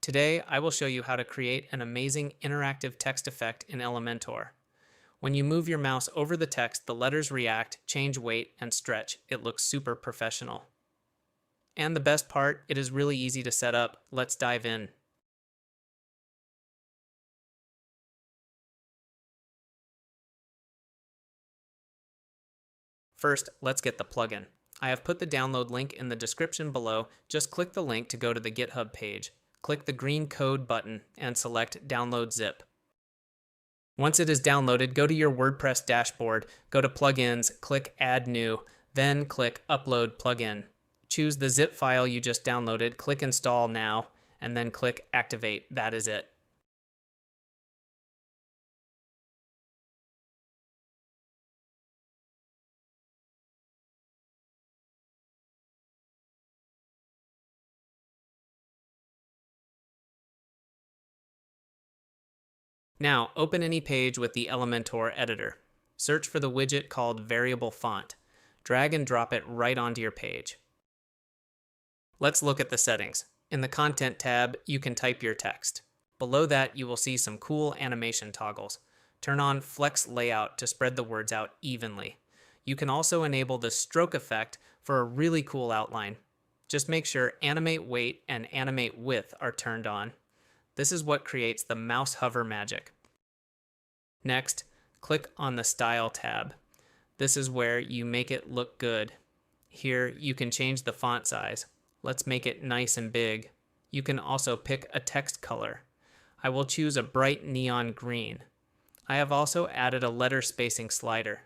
Today, I will show you how to create an amazing interactive text effect in Elementor. When you move your mouse over the text, the letters react, change weight, and stretch. It looks super professional. And the best part, it is really easy to set up. Let's dive in. First, let's get the plugin. I have put the download link in the description below. Just click the link to go to the GitHub page. Click the green code button and select Download Zip. Once it is downloaded, go to your WordPress dashboard, go to Plugins, click Add New, then click Upload Plugin. Choose the zip file you just downloaded, click Install Now, and then click Activate. That is it. Now, open any page with the Elementor editor. Search for the widget called Variable Font. Drag and drop it right onto your page. Let's look at the settings. In the Content tab, you can type your text. Below that, you will see some cool animation toggles. Turn on Flex Layout to spread the words out evenly. You can also enable the stroke effect for a really cool outline. Just make sure Animate Weight and Animate Width are turned on. This is what creates the mouse hover magic. Next, click on the Style tab. This is where you make it look good. Here, you can change the font size. Let's make it nice and big. You can also pick a text color. I will choose a bright neon green. I have also added a letter spacing slider.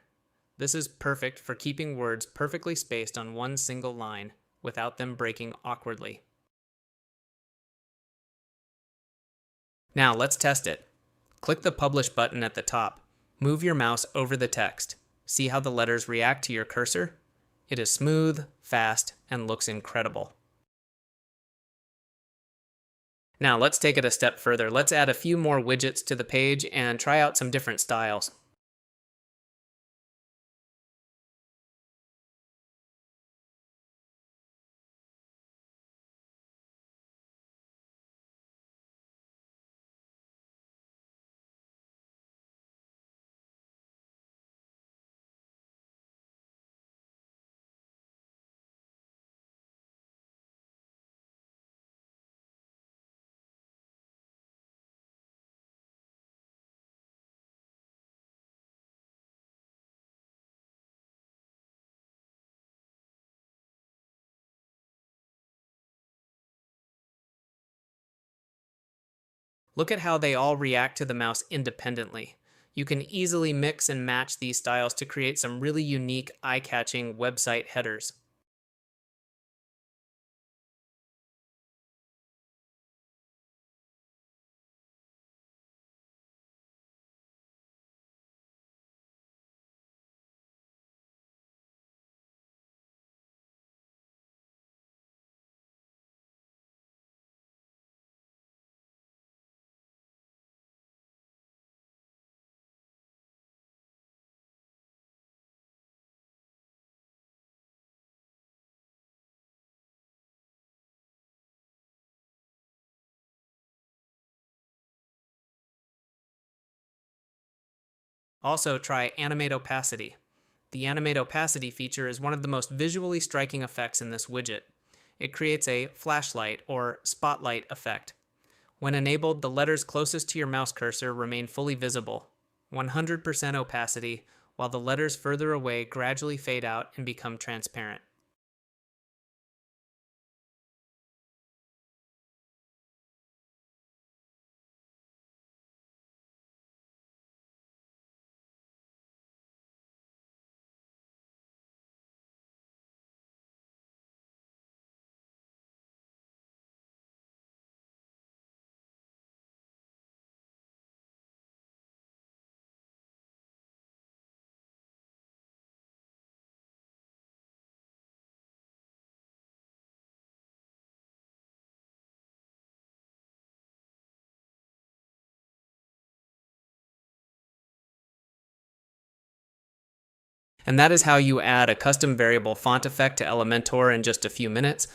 This is perfect for keeping words perfectly spaced on one single line without them breaking awkwardly. Now let's test it. Click the Publish button at the top. Move your mouse over the text. See how the letters react to your cursor? It is smooth, fast, and looks incredible. Now let's take it a step further. Let's add a few more widgets to the page and try out some different styles. Look at how they all react to the mouse independently. You can easily mix and match these styles to create some really unique, eye-catching website headers. Also, try Animate Opacity. The Animate Opacity feature is one of the most visually striking effects in this widget. It creates a flashlight or spotlight effect. When enabled, the letters closest to your mouse cursor remain fully visible, 100% opacity, while the letters further away gradually fade out and become transparent. And that is how you add a custom variable font effect to Elementor in just a few minutes.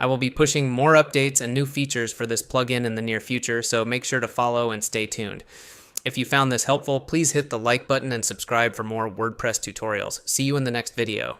I will be pushing more updates and new features for this plugin in the near future, so make sure to follow and stay tuned. If you found this helpful, please hit the like button and subscribe for more WordPress tutorials. See you in the next video.